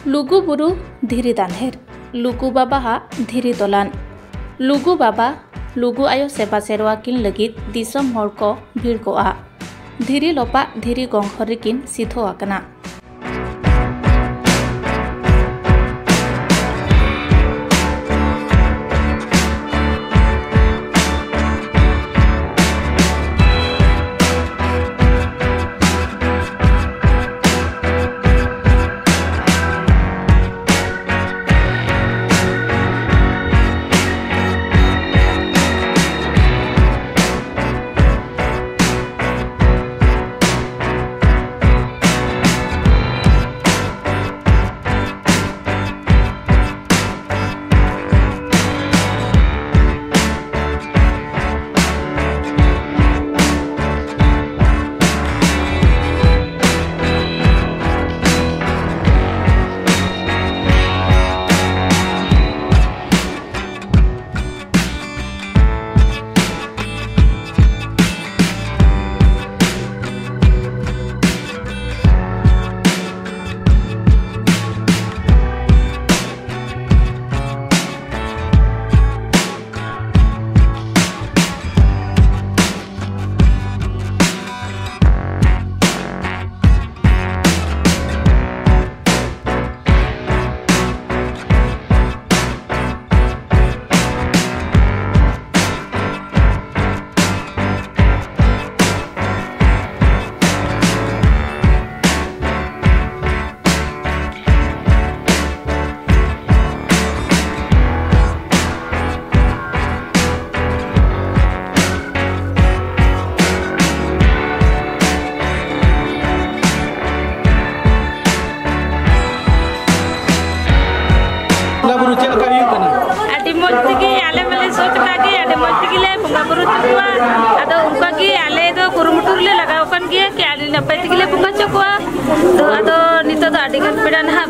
लुगु बुरु धीरी दानहेर लुगु बाबा हा धीरी दोलान लुगु बाबा लुगु आयो सेबा सेरवा किन लगित दिसम हर को भीड़ को आ धीरी लोपा धीरी गंखर किन सिथो आकना।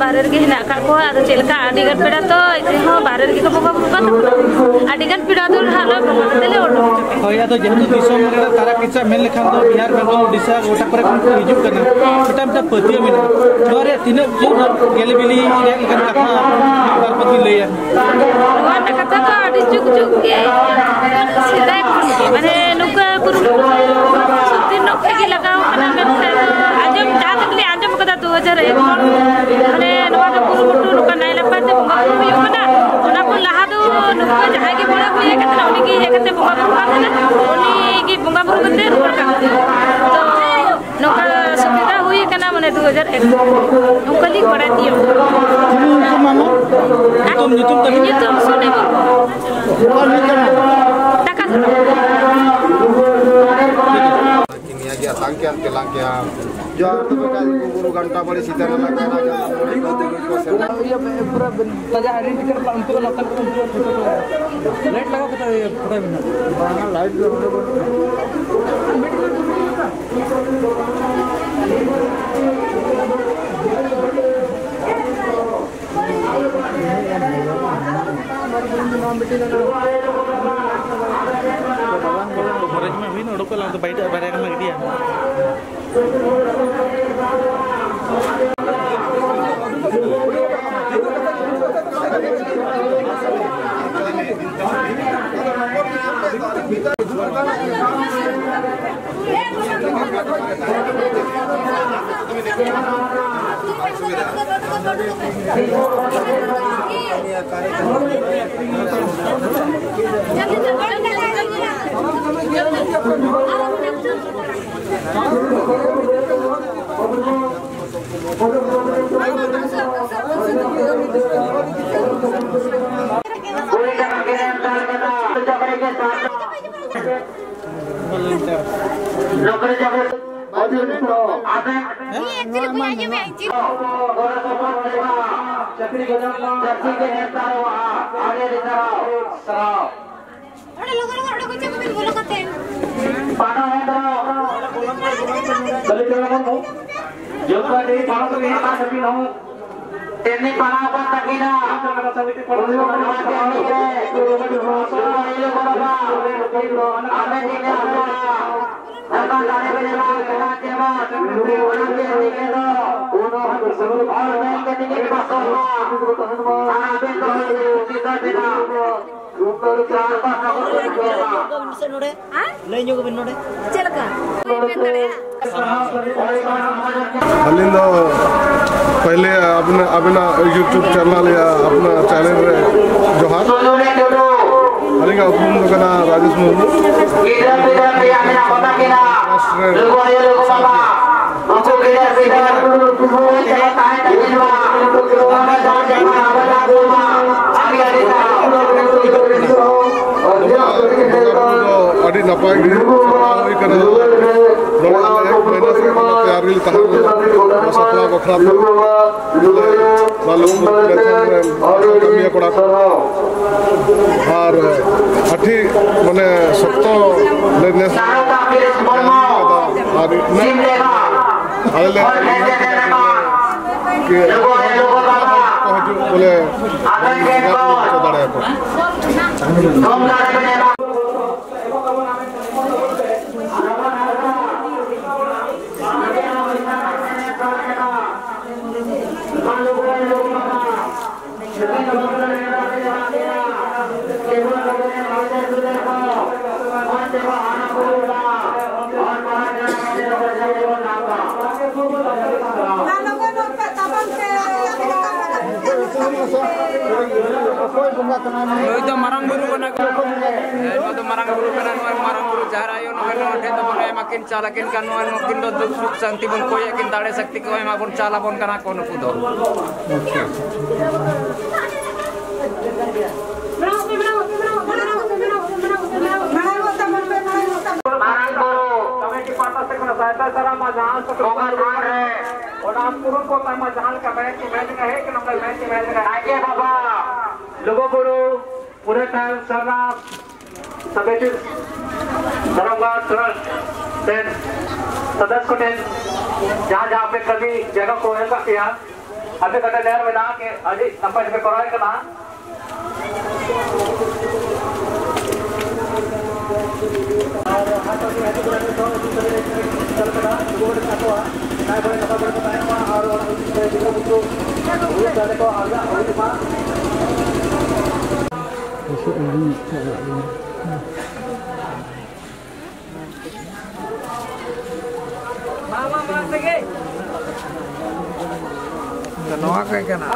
बाहर के हिना का को आदो चेलका आदिगन पेड़ा तो इते हो बाहर के को बगा आदिगन पेड़ा तो हालो बगा देले ओडो होया तो जेहतु दिसम रे तारा किचा मेन लेखान तो बिहार बेंगल ओडिशा गोटा करे को हिजुक करना एटा मटा पतिया मेना नोरे तिना गेले बिली रे लेखान कथा बारपति लेया वा कथा तो आदि जुग जुग के सीधा माने नुका कुरु सुती नखे की लगाओ कना में आजम जा तकले आजम कदा 2001 माने नवा तो कुरु मुटु नुका नाइ लपाते बंगा कुरु यो कना ओना को लहा दो नुका जहां की बड़ा हुई कतना उनी की एकते बंगा कुरु काना उनी की बंगा कुरु कते रुपा का तो नुका सुविधा हुई कना माने 2001 नुका ली बड़ा दियो मामा तुम तुम सुने और taka ya tangkian kelangkia jo to ka guru ganta bari sidana lagana ये पूरा ताजा हरी टिकट उनको लोकल लाइट लगा पता है पता है लाइट मरज में भी नोडो को लांग तो बाइट बारे का लग दिया अलिंद पहले अपना यूट्यूब चैनल या अपना चैनल रे जोहार अलिंगा उपम दोकना राजेश मुर्मू अड़ी नपाय गे हुई कना तैयार गिल तहार सपना बखरा मालूम कमिया कोड़ा और अठी माने सप्तो लेनेस और आले के बोले दाड़ा को itu marang buru kana itu marang buru kana marang buru jahara ayo no थे तो बने makin calakin kanuan makin do suk santi bon koy yakin dare sakti ko ma bon cala bon kana kono pudo committee party से कोना सहायता सरा मा जहां से प्रोग्राम है और आप पूर्ण को तमा जहां का मैच का है कि नंबर मैच का आगे बाबा लोगों गुरु पूरे टाइम सरना समिति धर्मगांव ट्रस्ट से सदस्य को ने जहां पे कभी जगह को है किया अभी कटे लेर में ना के अजी नंबर पे कराए करना नवा काय करना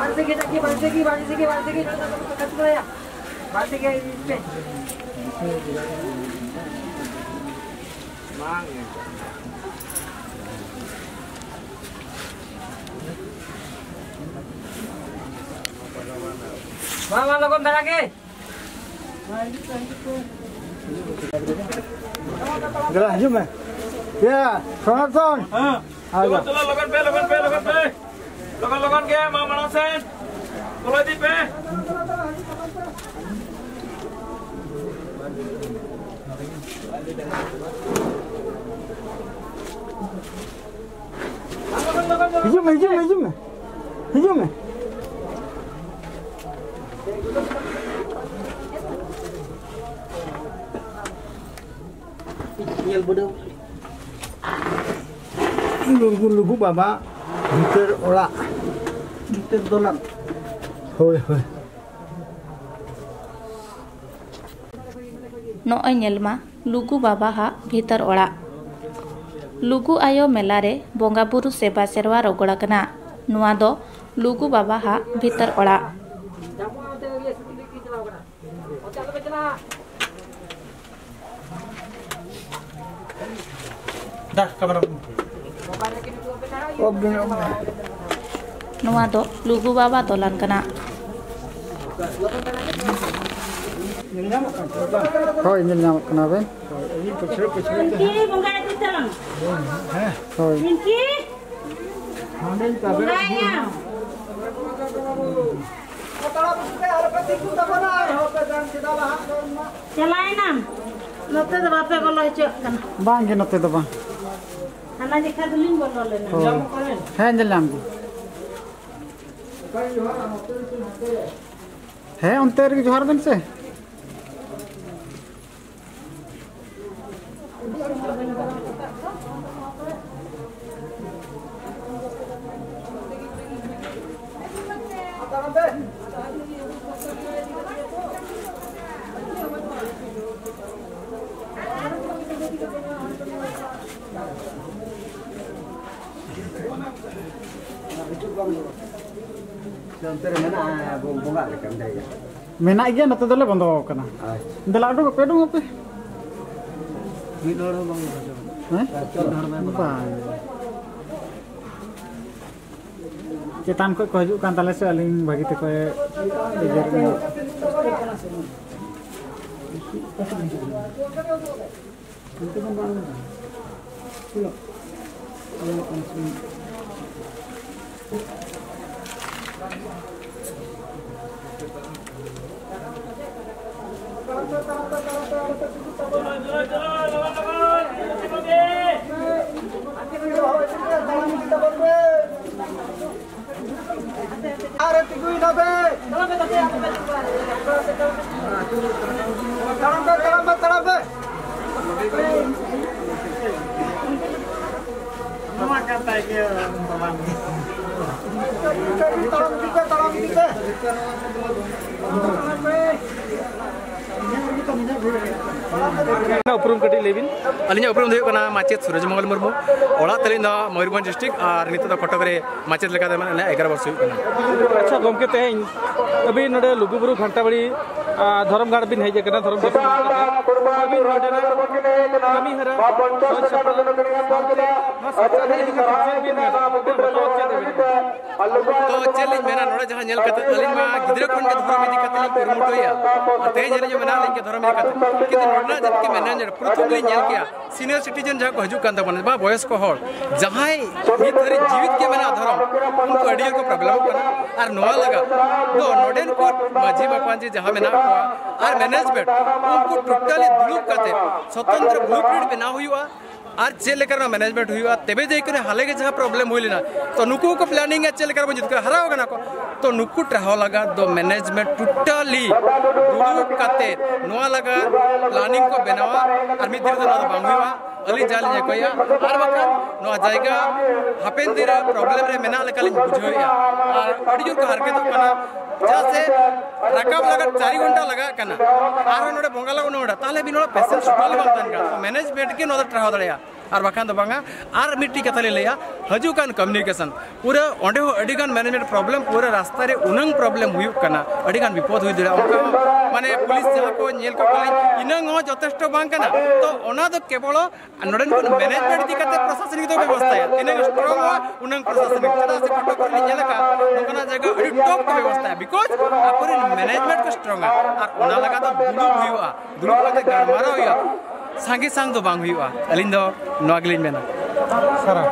मामा लोगों बेरा के जरा हजू में क्या सोनाथन हां चलो चलो लगन पे लगन के मामा सेन बोलो दी पे हजू में lugu baba Peter ola Peter dolan hoi नॉय नेलमा लुगु बाबा हा भीतर ओड़ा लुगु आयो मेला रे बोंगा बुरु सेवा सेरवा रगड़ा कना नुआ दो लुगु बाबा हा भीतर ओड़ा नुआ दो लुगु बाबा दोलन कना hoi nhìn nhau kena ben Minki bunga itu terang. hoi Minki. Hanen kabe Celain nam. Note tu bapak kalau cek kan. bang ke note to bang Anak jika dulin boleh le. hai jalan ki hai onter ki johar ben se Menak aja nanti dulu bondo kena. Delak dulu pedung apa? Midor bang. Cetan kok hajuk kan tale saling bagi te koe dijer. उपरुम कटी लेबिन अलिंग उपरुम दे कना माचेत सूरजमंगल मुर्मू ओला तलिन दा Mayurbhanj district और नित दा कटक रे माचेत लेका दे माने 11 वर्ष हुई कना अच्छा गमके तेहें अभी नडे लुगुबुरु घंटाबाड़ी धरमगाड़ बिन हेज कना धरम देख अभी नडे कमी हरा तो चलिन मेना नडे जहां नेल कते अलिंग मा गिदरे खन के धरम इदी कते कुरमुटोया तेज जने जो मेना लेन के धरम इदी कते कि नडना जत के मेना प्रथम ले नेल किया सीनियर सिटीजन जहां को हजू कान तबन बा बयस को हर जहां नित धरी जीवित के मेना धरम उनको अडियल को प्रॉब्लम कना और नोआ लगा तो नोडेन को माझी बापान जी जहां मेना और मैनेजमेंट उनको टोटली दुलुप करते स्वतंत्र ब्लूप्रिंट बना हुआ और चेक लेकर मैनेजमेंट हुआ तेबे देकर हाले के जहाँ प्रॉब्लम हुई ना तो नुकू को प्लानिंग है चेक लेकर जितकर हरा होगा ना को तो नुकू ट्राहो लगा दो मैनेजमेंट टोटली दुलुप करते नोआ लगा प्लानिंग को बनावा और मित्र तो ना बांग हुआ अली जाल ने कोया और बखन नोआ जाएगा हापेन दिन प्रॉब्लम रे मेना लेकर बुझोया और अडियो को हरकत कना जैसे रकाब लगा 4 घंटा लगा कना और नोडे बोंगा लगा नोडा ताले भी नोडा पेशेंट सुटाल बांतन का तो मैनेजमेंट के नोडा ट्राहो दड़या और बखान तो बांगा और मिट्टी कथा ले लिया हजू कान कम्युनिकेशन पूरा ओंडे हो अडिगान मैनेजमेंट प्रॉब्लम पूरा रास्ता रे उनंग प्रॉब्लम हुई कना अडिगान विपद हुई दड़ा माने पुलिस जहां को नेल को कले इनंग हो जथेष्ट बांग कना तो ओना तो केवल नोडन को मैनेजमेंट दी कते प्रशासनिक तो व्यवस्था है तिने स्ट्रांग हो उनंग प्रशासनिक चदा से कटक को नेल का नोकना जगह अडी टॉप की व्यवस्था है बिकॉज़ आपुरी मैनेजमेंट को स्ट्रांग है और ओना लगा तो दुलु कते गड़मारा होया सांगे सांग तो बांग हुआ अलिंग दो नोगलिन मेना सारा